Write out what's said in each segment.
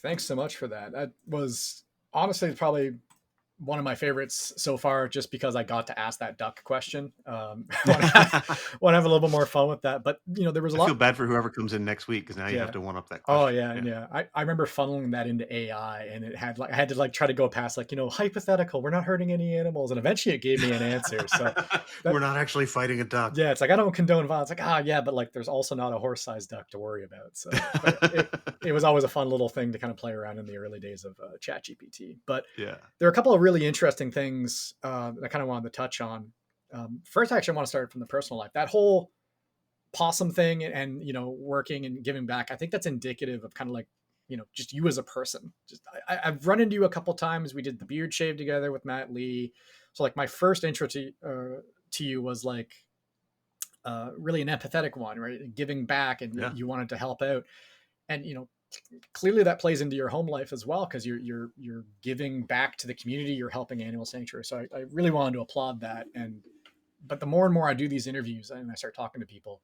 Thanks so much for that. That was honestly probably one of my favorites so far, just because I got to ask that duck question. Want to have a little bit more fun with that. But there was a I feel lot. bad for whoever comes in next week because now you have Yeah. to one up that Oh question. yeah, and yeah. I remember funneling that into AI, and it had like I had to like try to go past like hypothetical. We're not hurting any animals, and eventually it gave me an answer. So that We're not actually fighting a duck. yeah, it's like I don't condone violence. Like yeah, but like there's also not a horse-sized duck to worry about. So, but it was always a fun little thing to kind of play around in the early days of ChatGPT. But Yeah. there are a couple of really interesting things that I kind of wanted to touch on. First, actually, I want to start from the personal life. That whole possum thing and working and giving back. I think that's indicative of kind of like just you as a person. Just I've run into you a couple times. We did the beard shave together with Matt Lee. So like my first intro to you was like really an empathetic one, right? Giving back, and Yeah. you wanted to help out, and clearly that plays into your home life as well, because you're giving back to the community, you're helping animal sanctuary. So I really wanted to applaud that. But the more and more I do these interviews and I start talking to people,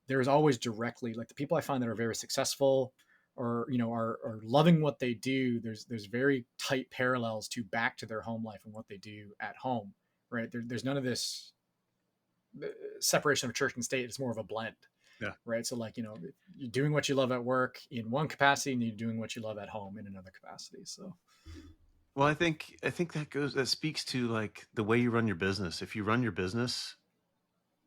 there's always directly like the people I find that are very successful or are loving what they do. There's very tight parallels to back to their home life and what they do at home, right? There's none of this separation of church and state. It's more of a blend. Yeah. Right. So like, you're doing what you love at work in one capacity and you're doing what you love at home in another capacity. So, Well, I think that speaks to like the way you run your business. If you run your business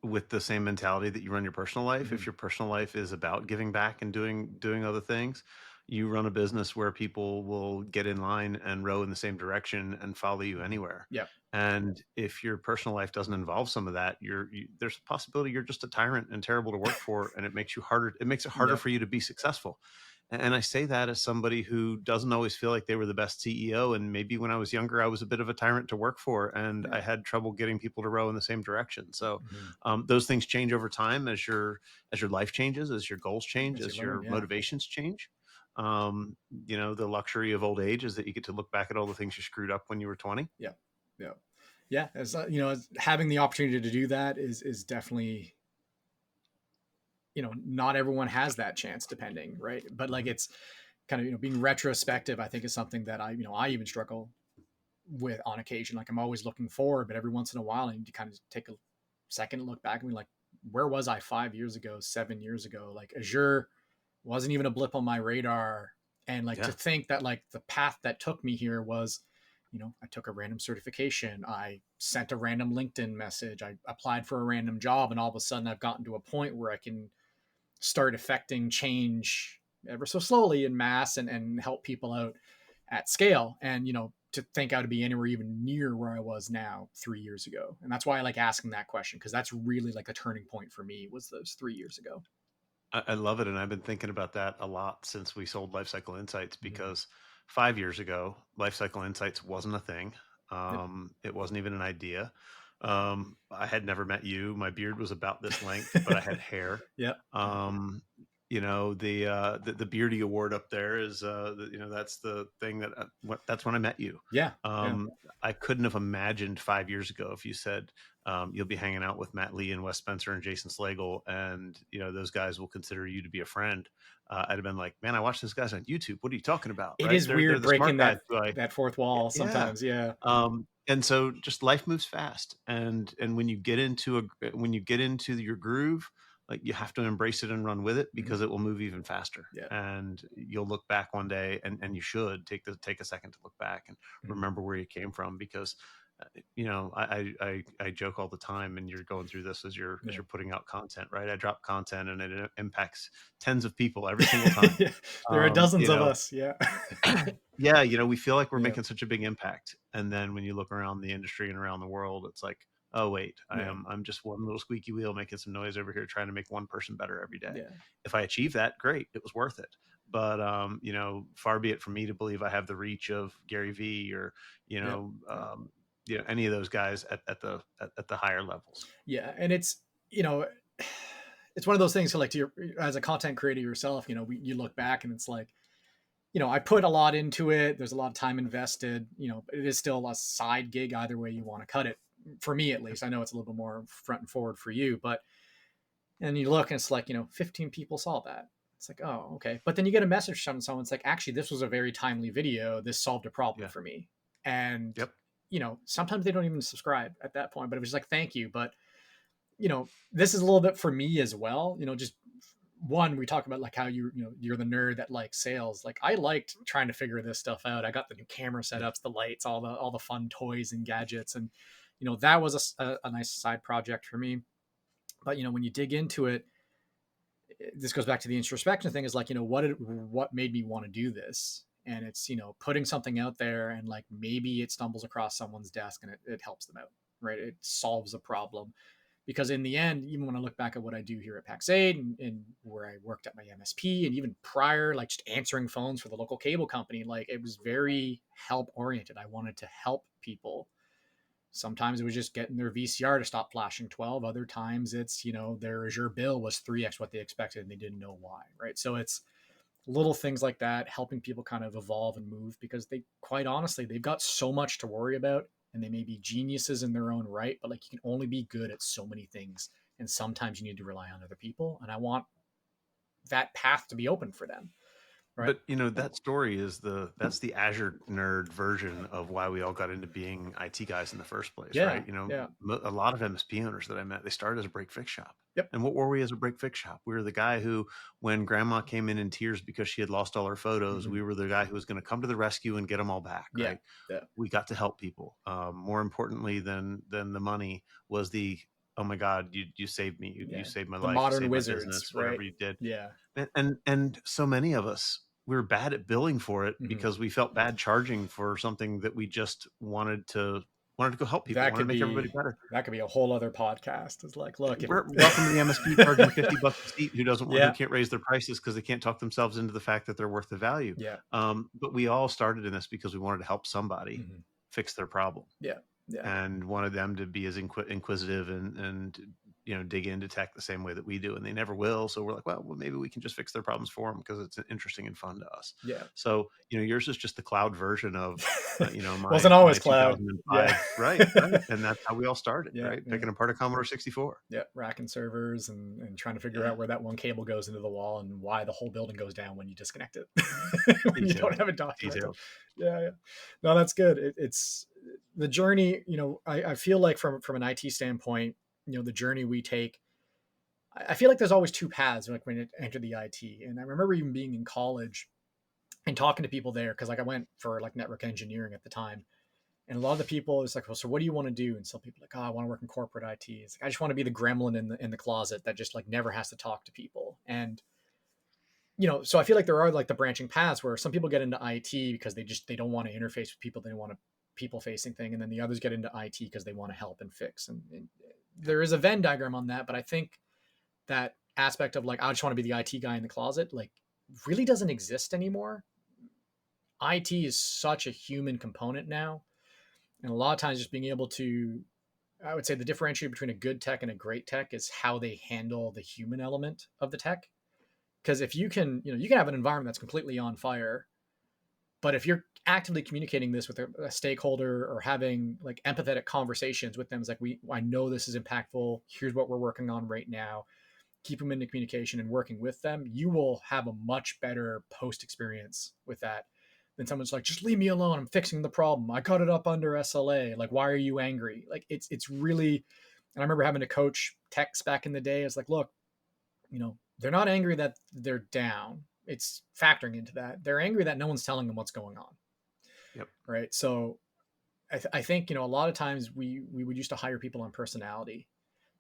with the same mentality that you run your personal life, if your personal life is about giving back and doing other things, you run a business where people will get in line and row in the same direction and follow you anywhere. yeah. And if your personal life doesn't involve some of that, there's a possibility you're just a tyrant and terrible to work for, and it makes it harder Yeah. for you to be successful. And I say that as somebody who doesn't always feel like they were the best CEO. And maybe when I was younger, I was a bit of a tyrant to work for, and Yeah. I had trouble getting people to row in the same direction. So Mm-hmm. those things change over time as your life changes, as your goals change, As you as learn. your Yeah. motivations change. The luxury of old age is that you get to look back at all the things you screwed up when you were 20. Yeah. Yeah. Yeah. As as having the opportunity to do that is definitely, not everyone has that chance depending. Right. But like, it's kind of, being retrospective, I think is something that I even struggle with on occasion. Like I'm always looking forward, but every once in a while I need to kind of take a second look back and be like, where was I 5 years ago, 7 years ago? Like Azure wasn't even a blip on my radar. And like to Yeah. think that like the path that took me here was, I took a random certification, I sent a random LinkedIn message, I applied for a random job, and all of a sudden I've gotten to a point where I can start affecting change ever so slowly in mass and help people out at scale. And to think I would be anywhere even near where I was now 3 years ago. And that's why I like asking that question, because that's really like a turning point for me, was those 3 years ago. I love it. And I've been thinking about that a lot since we sold Lifecycle Insights, Mm-hmm. because 5 years ago, Lifecycle Insights wasn't a thing. Yep. It wasn't even an idea. I had never met you. My beard was about this length, but I had hair. Yep. Um, the Beardy Award up there is, that's the thing that's when I met you. Yeah. Yeah. Um, I couldn't have imagined 5 years ago if you said, you'll be hanging out with Matt Lee and Wes Spencer and Jason Slagle, and those guys will consider you to be a friend. I'd have been like, man, I watch those guys on YouTube. What are you talking about? It Right? is They're weird the smart breaking guys. that fourth wall Yeah. sometimes. Yeah. And so just life moves fast, and when you get into your groove, like you have to embrace it and run with it, Mm-hmm. because it will move even faster. Yeah. And you'll look back one day, and you should take a second to look back and Mm-hmm. remember where you came from, because I joke all the time, and you're going through this as you're Yeah. putting out content, right? I drop content and it impacts tens of people every single time. Yeah. There are Um, dozens you of know, us. Yeah. yeah, we feel like we're Yeah. making such a big impact, and then when you look around the industry and around the world, it's like, oh wait, Yeah. I'm just one little squeaky wheel making some noise over here trying to make one person better every day. Yeah. If I achieve that, great, it was worth it. But far be it from me to believe I have the reach of Gary Vee or Yeah. any of those guys at the higher levels. Yeah. And it's, you know, it's one of those things. So like as a content creator yourself, you look back and it's like, I put a lot into it. There's a lot of time invested, but it is still a side gig either way you want to cut it. For me, at least, I know it's a little bit more front and forward for you, but, and you look and it's like, 15 people saw that. It's like, oh, okay. But then you get a message from someone. It's like, actually, this was a very timely video. This solved a problem Yeah. for me. And, Yep. sometimes they don't even subscribe at that point, but it was just like, thank you. But, this is a little bit for me as well. Just one, we talk about like how you're the nerd that likes sales. Like I liked trying to figure this stuff out. I got the new camera Yeah. setups, the lights, all the fun toys and gadgets. And, that was a nice side project for me. But, when you dig into it, this goes back to the introspection thing, is like, what made me want to do this? And it's, putting something out there, and like maybe it stumbles across someone's desk and it helps them out, right? It solves a problem. Because in the end, even when I look back at what I do here at Pax8, and where I worked at my MSP, and even prior, like just answering phones for the local cable company, like it was very help oriented. I wanted to help people. Sometimes it was just getting their VCR to stop flashing 12. Other times it's, their Azure bill was 3x what they expected and they didn't know why, right? So it's little things like that, helping people kind of evolve and move, because they, quite honestly, they've got so much to worry about, and they may be geniuses in their own right, but like you can only be good at so many things. And sometimes you need to rely on other people. And I want that path to be open for them, right? But that story is that's the Azure nerd version of why we all got into being IT guys in the first place, Yeah. right? Yeah. A lot of MSP owners that I met, they started as a break fix shop. Yep. And what were we as a break fix shop? We were the guy who, when grandma came in tears because she had lost all her photos, Mm-hmm. we were the guy who was going to come to the rescue and get them all back, Yeah. right? Yeah. We got to help people. More importantly than the money was the, oh my God, you saved me, you Yeah. saved my The life, you modern saved my wizards, business, right? whatever you did. Yeah. And so many of us, we were bad at billing for it Mm-hmm. because we felt bad charging for something that we just wanted to go help people, That wanted to could make everybody be better. that could be a whole other podcast. It's like, look, if We're welcome to the MSP charging $50 a seat who yeah, can't raise their prices because they can't talk themselves into the fact that they're worth the value. yeah, But we all started in this because we wanted to help somebody mm-hmm. fix their problem Yeah, yeah, and wanted them to be as inquisitive and dig into tech the same way that we do, and they never will. So we're like, well, maybe we can just fix their problems for them because it's interesting and fun to us. yeah. So yours is just the cloud version of Wasn't my always cloud. Yeah, 2005, right, and that's how we all started, yeah, right, yeah, picking apart a Commodore 64. yeah. Racking servers and trying to figure Yeah, out where that one cable goes into the wall and why the whole building goes down when you disconnect it when you don't details, have it documented. details. Yeah, yeah. No, that's good. It's the journey. I feel like from an IT standpoint, the journey we take. I feel like there's always two paths, like when you enter the IT. And I remember even being in college and talking to people there, because like I went for like network engineering at the time, and a lot of the people, it's like, well, so what do you want to do? And some people are like, oh, I want to work in corporate IT. It's like, I just want to be the gremlin in the closet that just like never has to talk to people. And so I feel like there are like the branching paths where some people get into IT because they don't want to interface with people, they want a people facing thing, and then the others get into IT because they want to help and fix. And Yeah. there is a Venn diagram on that, but I think that aspect of like I just want to be the IT guy in the closet like really doesn't exist anymore. IT is such a human component now, and a lot of times just being able to, I would say the differentiator between a good tech and a great tech is how they handle the human element of the tech. Because if you can, you can have an environment that's completely on fire, but if you're actively communicating this with a stakeholder or having like empathetic conversations with them, it's like I know this is impactful. Here's what we're working on right now. Keep them into communication and working with them, you will have a much better post experience with that than someone's like, just leave me alone. I'm fixing the problem. I got it up under SLA. Like, why are you angry? Like, it's really, and I remember having to coach techs back in the day. It's like, look, they're not angry that they're down. It's factoring into that. They're angry that no one's telling them what's going on. Yep. Right. So I think, a lot of times we would used to hire people on personality,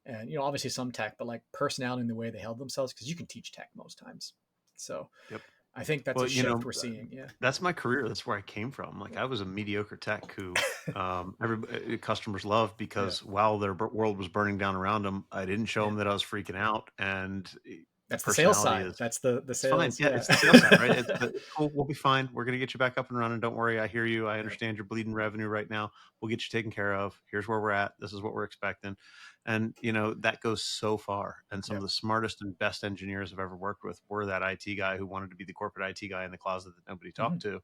and obviously some tech, but like personality and the way they held themselves, because you can teach tech most times. So Yep. I think that's a Well, shift we're seeing. Yeah. that's my career. That's where I came from. Like I was a mediocre tech who every customers loved Yeah. because while their world was burning down around them, I didn't show Yeah. them that I was freaking out. And the That's the sales personality side. is, That's the it's fine. sales. Yeah, Yeah. it's the sales side, right? It's cool. We'll be fine. We're gonna get you back up and running. Don't worry. I hear you. I Yeah. understand you're bleeding revenue right now. We'll get you taken care of. Here's where we're at. This is what we're expecting. And that goes so far. And some Yeah. of the smartest and best engineers I've ever worked with were that IT guy who wanted to be the corporate IT guy in the closet that nobody Mm-hmm. talked to.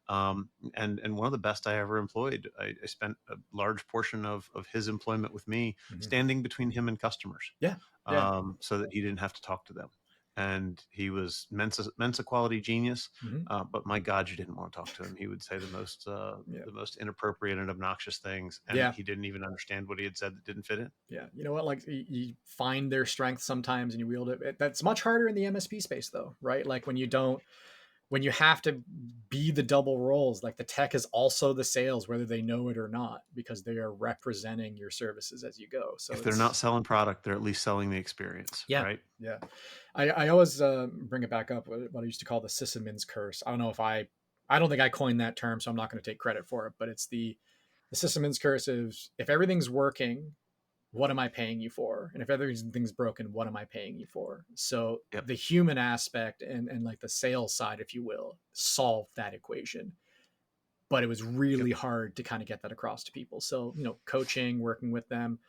And one of the best I ever employed. I spent a large portion of his employment with me Mm-hmm. standing between him and customers, Yeah. Yeah. so that he didn't have to talk to them. and he was Mensa quality genius. Hmm. But my God, you didn't want to talk to him. He would say Yeah. the most inappropriate and obnoxious things, and Yeah. he didn't even understand what he had said that didn't fit in. Yeah. You know what? Like you find their strength sometimes and you wield it. That's much harder in the MSP space though, right? Like when you have to be the double roles, like the tech is also the sales, whether they know it or not, because they are representing your services as you go. So If they're not it's, selling product, they're at least selling the experience, yeah. right? Yeah. I always bring it back up what I used to call the sysadmin's curse. I don't know if I don't think I coined that term, so I'm not going to take credit for it, but it's the sysadmin's curse is if everything's working, what am I paying you for? And if everything's broken, what am I paying you for? So Yep. the human aspect and like the sales side, if you will, solved that equation. But it was Yep. really hard to kind of get that across to people. So, coaching, working with them,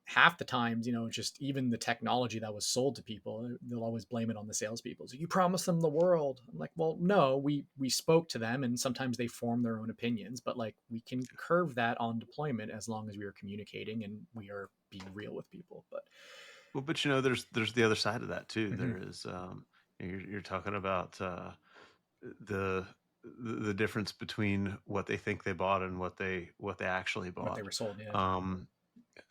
half the times, just even the technology that was sold to people, they'll always blame it on the salespeople. So you promised them the world. I'm like, well, no, we spoke to them, and sometimes they form their own opinions, but like we can curve that on deployment as long as we are communicating and we are being real with people. But Well, but there's the other side of that too. mm-hmm. There is you're talking about the the difference between what they think they bought and what they actually What they bought. were sold, yeah, Um,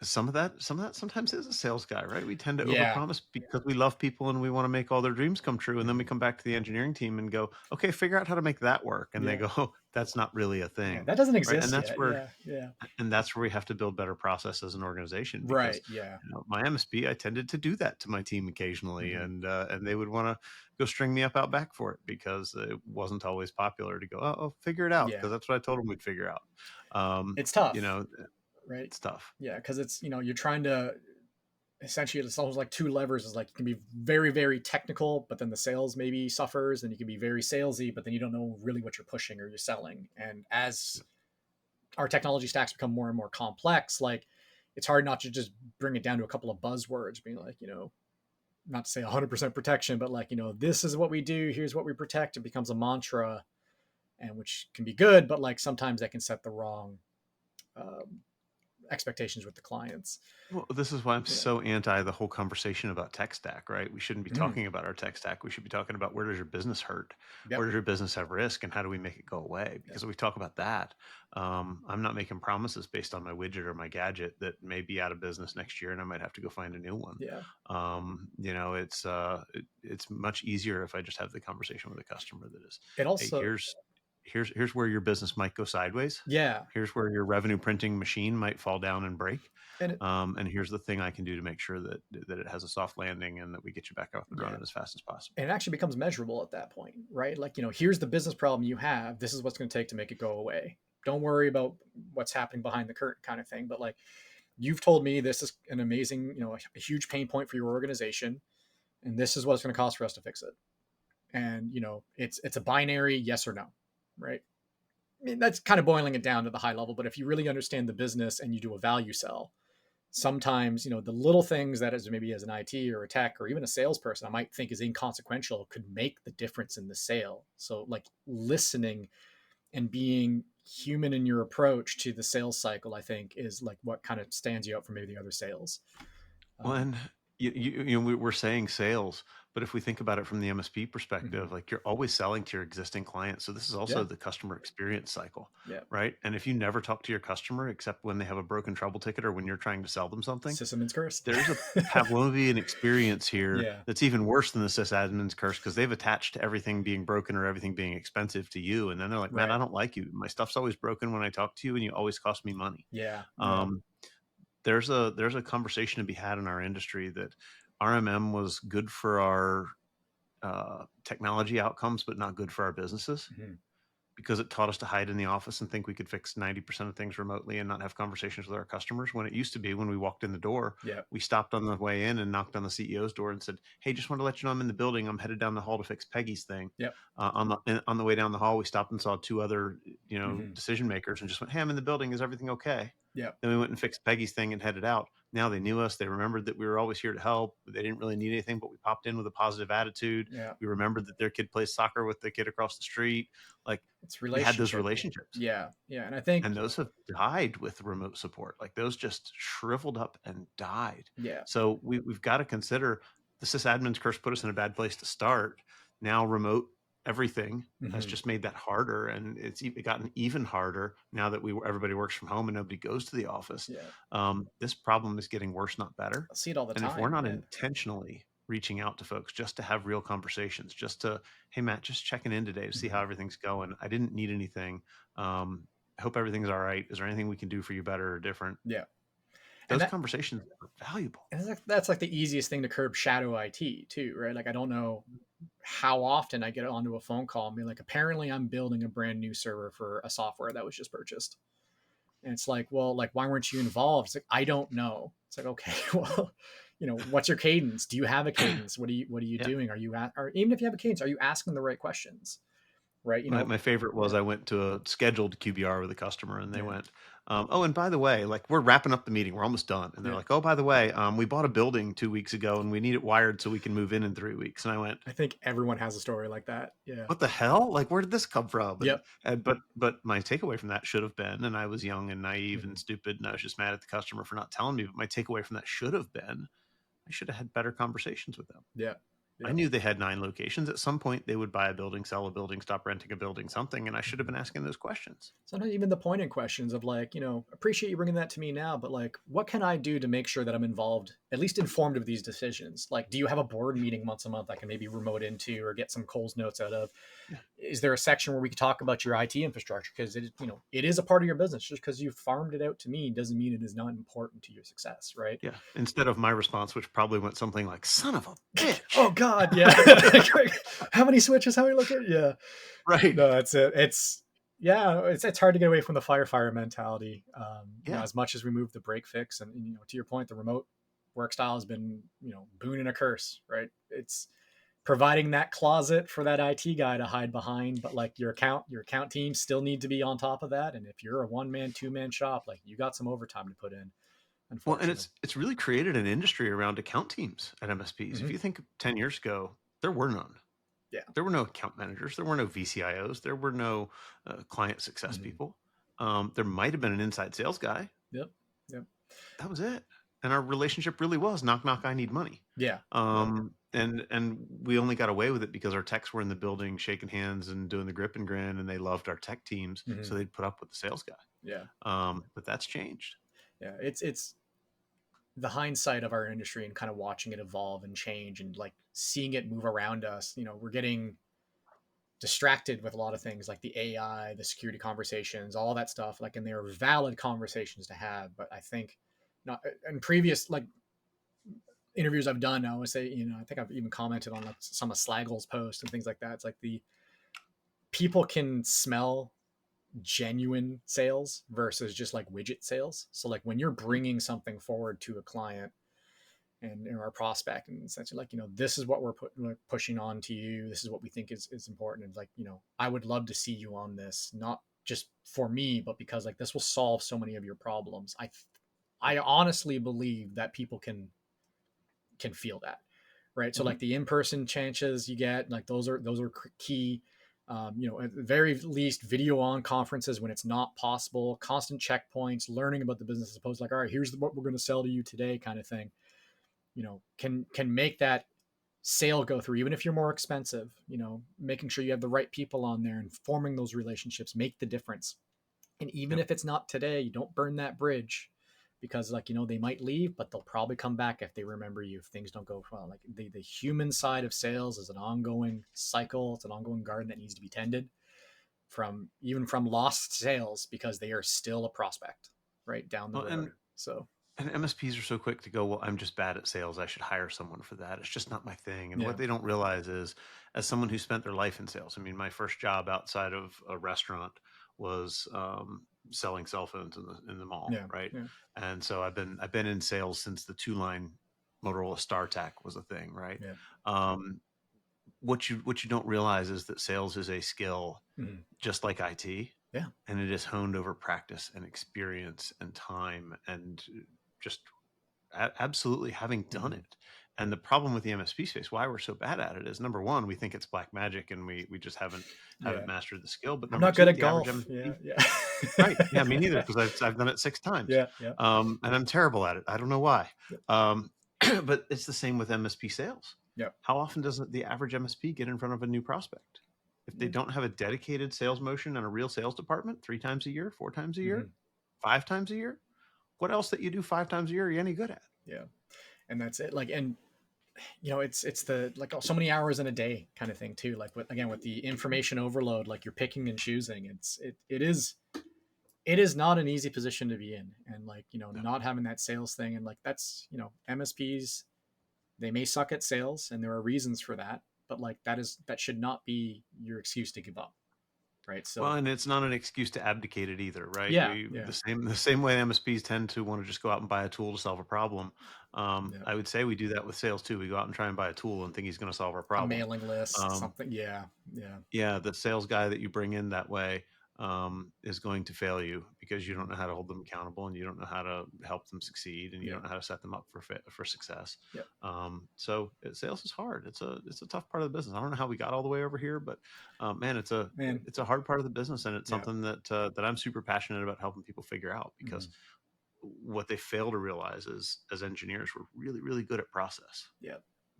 some of that sometimes is a sales guy, right? We tend to yeah, overpromise because we love people and we want to make all their dreams come true, and then we mm-hmm. come back to the engineering team and go, okay, figure out how to make that work, and they Yeah, go, oh, that's not really a yeah, thing, that doesn't right? exist yet. Yeah, yeah, And that's where we have to build better process as an organization because right, yeah, my MSP, I tended to do that to my team occasionally, mm-hmm. and they would want to go string me up out back for it because it wasn't always popular to go, oh, figure it out, Yeah, because that's what I told them we'd figure out. it's You tough, know, right? it's tough. Yeah, because it's you're trying to essentially it's almost like two levers is like you can be very very technical but then the sales maybe suffers and you can be very salesy but then you don't know really what you're pushing or you're selling and as our technology stacks become more and more complex like it's hard not to just bring it down to a couple of buzzwords being like not to say 100% protection but like this is what we do, here's what we protect. It becomes a mantra and which can be good but like sometimes that can set the wrong um, expectations with the clients. Well, this is why I'm you know so anti the whole conversation about tech stack, right? We shouldn't be mm, talking about our tech stack. We should be talking about where does your business hurt? Where yep, does your business have risk? And how do we make it go away? yep, Because if we talk about that, I'm not making promises based on my widget or my gadget that may be out of business next year and I might have to go find a new one. yeah. It's much easier if I just have the conversation with a customer that is, It hey, also, here's where your business might go sideways. yeah, Here's where your revenue printing machine might fall down and break, and it, and here's the thing I can do to make sure that it has a soft landing and that we get you back up and yeah, running as fast as possible. and it actually becomes measurable at that point, right? Like here's the business problem you have. This is what's going to take to make it go away. Don't worry about what's happening behind the curtain, kind of thing. But like you've told me, this is an amazing, a huge pain point for your organization, and this is what it's going to cost for us to fix it. And it's a binary yes or no, right? I mean, that's kind of boiling it down to the high level. But if you really understand the business and you do a value sell, sometimes the little things that as maybe as an IT or a tech or even a salesperson I might think is inconsequential could make the difference in the sale. So like listening and being human in your approach to the sales cycle I think is like what kind of stands you out from maybe the other sales. Well, um, and we're saying sales, but if we think about it from the MSP mm-hmm. perspective, like you're always selling to your existing clients. So this is also Yeah, the customer experience cycle, yeah, right? And if you never talk to your customer except when they have a broken trouble ticket or when you're trying to sell them something, sysadmin's curse. there's a Pavlovian experience here Yeah, that's even worse than the sysadmin's curse because they've attached everything being broken or everything being expensive to you. And then they're like, man, I right, don't like you. My stuff's always broken when I talk to you and you always cost me money. yeah, yeah, Um, there's a conversation to be had in our industry that RMM was good for our technology outcomes, but not good for our businesses mm-hmm. because it taught us to hide in the office and think we could fix 90% of things remotely and not have conversations with our customers. When it used to be when we walked in the door, Yeah, we stopped on the way in and knocked on the CEO's door and said, hey, just want to let you know I'm in the building. I'm headed down the hall to fix Peggy's thing. yep, On the way down the hall, we stopped and saw two other, mm-hmm. decision makers and just went, hey, I'm in the building. Is everything okay? Yep, Then we went and fixed Peggy's thing and headed out. Now they knew us. They remembered that we were always here to help. They didn't really need anything, but we popped in with a positive attitude. yeah, We remembered that their kid plays soccer with the kid across the street. Like it's we had those relationship. relationships, Yeah, yeah, and I think and those have died with remote support. Like those just shriveled up and died. yeah, So we've got to consider the sysadmin's curse put us in a bad place to start. Now remote everything has Hmm. just made that harder, and it's gotten even harder now that everybody works from home and nobody goes to the office. Yeah, This problem is getting worse, not better. I see it all the And if we're time. not Yeah. intentionally reaching out to folks just to have real conversations, just to, hey Matt, just checking in today to see Hmm. how everything's going. I didn't need anything. I hope everything's all right. Is there anything we can do for you better or different? Yeah, and Those that conversations are valuable. and that's like the easiest thing to curb shadow IT too, right? Like I don't know how often I get onto a phone call and be like, apparently I'm building a brand new server for a software that was just purchased. And it's like, well, like, why weren't you involved? It's like, I don't know. It's like, okay, well, what's your cadence? Do you have a cadence? What are you Yeah. doing? Are you at, or even if you have a cadence, are you asking the right questions? Right. My favorite was Yeah. I went to a scheduled QBR with a customer and they Yeah. went, oh, and by the way, like we're wrapping up the meeting. We're almost done. And they're Yeah. like, oh, by the way, we bought a building 2 weeks ago and we need it wired so we can move in 3 weeks. And I went, I think everyone has a story like that. Yeah. what the hell? Like, where did this come from? Yep. But my takeaway from that should have been, and I was young and naive Hmm. and stupid, and I was just mad at the customer for not telling me. But my takeaway from that should have been, I should have had better conversations with them. Yeah. I Yeah. knew they had 9 locations. At some point, they would buy a building, sell a building, stop renting a building, something, and I should have been asking those questions. Sometimes even the pointed questions of like, appreciate you bringing that to me now, but like, what can I do to make sure that I'm involved, at least informed of these decisions? Like, do you have a board meeting once a month I can maybe remote into or get some Coles notes out of? Yeah, Is there a section where we could talk about your IT infrastructure? Because it is a part of your business. Just because you farmed it out to me doesn't mean it is not important to your success, right? yeah. Instead of my response, which probably went something like "son of a bitch," Oh God, yeah. How many switches? How many look? Yeah. right? No, that's it. It's hard to get away from the firefighter mentality. Yeah. As much as we move the break fix, and to your point, the remote work style has been boon and a curse, right? It's providing that closet for that IT guy to hide behind, but like your account team still need to be on top of that. And if you're a one man, two man shop, like you got some overtime to put in, Well, and unfortunately. it's really created an industry around account teams at MSPs. If Hmm. you think 10 years ago, there were none. Yeah. There were no account managers. There were no VCIOs. There were no client success Hmm. people. There might have been an inside sales guy. Yep. Yep. That was it. And our relationship really was knock knock. I need money. Yeah. Yep. And we only got away with it because our techs were in the building shaking hands and doing the grip and grin, and they loved our tech teams, Hmm. so they'd put up with the sales guy. Yeah. But that's changed. Yeah. It's the hindsight of our industry and kind of watching it evolve and change and like seeing it move around us. We're getting distracted with a lot of things like the AI, the security conversations, all that stuff. Like, and they're valid conversations to have. But I think not in previous like interviews I've done, I always say, I think I've even commented on like some of Slaggle's posts and things like that. It's like the people can smell genuine sales versus just like widget sales. So like when you're bringing something forward to a client and our prospect and essentially like this is what we're pushing on to you, this is what we think is important, and like I would love to see you on this, not just for me but because like this will solve so many of your problems. I honestly believe that people can feel that, right? So Mhm. like the in-person chances you get, like those are key. At the very least, video on conferences when it's not possible, constant checkpoints, learning about the business as opposed to like, all right, here's what we're going to sell to you today, kind of thing. Can make that sale go through, even if you're more expensive. Making sure you have the right people on there and forming those relationships make the difference. And even Yep. if it's not today, you don't burn that bridge because like they might leave but they'll probably come back if they remember you if things don't go well. Like the human side of sales is an ongoing cycle. It's an ongoing garden that needs to be tended from lost sales because they are still a prospect right down the Well, road. So and MSPs are so quick to go, well, I'm just bad at sales. I should hire someone for that. It's just not my thing. And yeah. what they don't realize is, as someone who spent their life in sales, I mean, my first job outside of a restaurant was selling cell phones in the mall, Yeah. right? Yeah. And so I've been in sales since the 2-line Motorola StarTAC was a thing, right? Yeah. Um, what you don't realize is that sales is a skill Mhm. just like IT, Yeah. and it is honed over practice and experience and time and just absolutely having done Mhm. it. And the problem with the MSP space, why we're so bad at it, is number one, we think it's black magic and we just haven't Yeah. mastered the skill. But I'm number not good two, at the average golf. Yeah. MSP, Yeah. right? Yeah, me neither, because I've done it 6 times, Yeah. Yeah. and I'm terrible at it. I don't know why. Yeah. Um, But it's the same with MSP sales. Yep. How often does the average MSP get in front of a new prospect? If they Yeah. don't have a dedicated sales motion and a real sales department 3 times a year, 4 times a year, Hmm. 5 times a year, what else that you do 5 times a year are you any good at? Yeah. And that's it. Like, and it's the like, oh, so many hours in a day kind of thing too. Like, with, again, with the information overload, like you're picking and choosing. It is not an easy position to be in, and like, No. not having that sales thing, and like, that's, MSPs, they may suck at sales, and there are reasons for that, but like, that should not be your excuse to give up, right? Well, So and it's not an excuse to abdicate it either, right? yeah, We yeah, the same way MSPs tend to want to just go out and buy a tool to solve a problem. yeah. I would say we do that with sales too. We go out and try and buy a tool and think he's going to solve our A problem. mailing list, Um, something. Yeah, yeah. yeah, the sales guy that you bring in that way is going to fail you because you don't Mhm. know how to hold them accountable, and you don't know how to help them succeed, and you Yeah, don't know how to set them up for success. yeah, Sales is hard. It's a tough part of the business. I don't know how we got all the way over here, but man, man. it's a hard part of the business, and it's Yeah. something that I'm super passionate about helping people figure out, because Hmm. what they fail to realize is, as engineers, we're really really good at process, Yeah.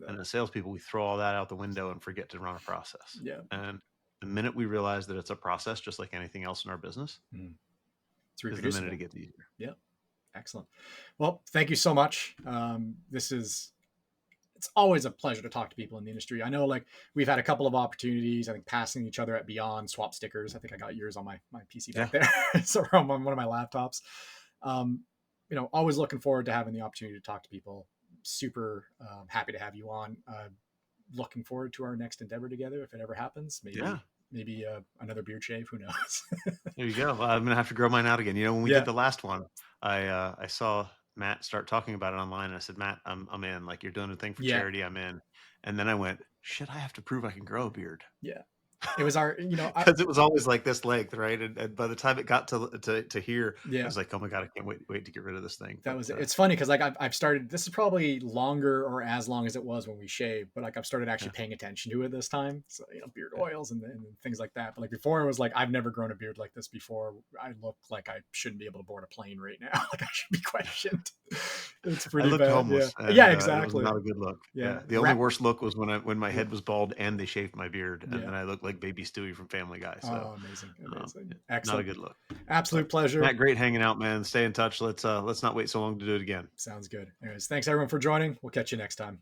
and as salespeople, we throw all that out the window and forget to run a process. Yeah. And the minute we realize that it's a process, just like anything else in our business, Mhm. It's is the minute it reproducible. gets easier. Yeah. Excellent. Well, thank you so much. It's always a pleasure to talk to people in the industry. I know, like, we've had a couple of opportunities, I think, passing each other at Beyond, swap stickers. I think I got yours on my PC back Yeah. there. So, on one of my laptops. Um, always looking forward to having the opportunity to talk to people. Super happy to have you on. Looking forward to our next endeavor together, if it ever happens. Yeah. Maybe another beard shave. Who knows? There you go. Well, I'm gonna have to grow mine out again. When we did Yeah, the last one, I saw Matt start talking about it online, and I said, Matt, I'm in. Like, you're doing a thing for yeah, charity, I'm in. And then I went, shit, I have to prove I can grow a beard. yeah. It was our, Because it was always like this length, right? And by the time it got to here, I yeah. was like, oh my god, I can't wait to get rid of this thing. That But was it. It's funny because, like, I've started. This is probably longer or as long as it was when we shaved, but like, I've started actually yeah, paying attention to it this time. So, beard yeah. oils and things like that. But like before, it was like, I've never grown a beard like this before. I look like I shouldn't be able to board a plane right now. Like, I should be questioned. It's I pretty looked bad. Yeah. homeless, and Yeah. it was Exactly. not a good look. Yeah. Yeah, the only worst look was when my Yeah. head was bald and they shaved my beard, and Yeah. then I looked like Baby Stewie from Family Guy. So Oh, amazing. yeah, Amazing. not a Excellent. good look. But Absolute pleasure. Matt, great hanging out, man. Stay in touch. Let's not wait so long to do it again. Sounds good. Anyways, thanks everyone for joining. We'll catch you next time.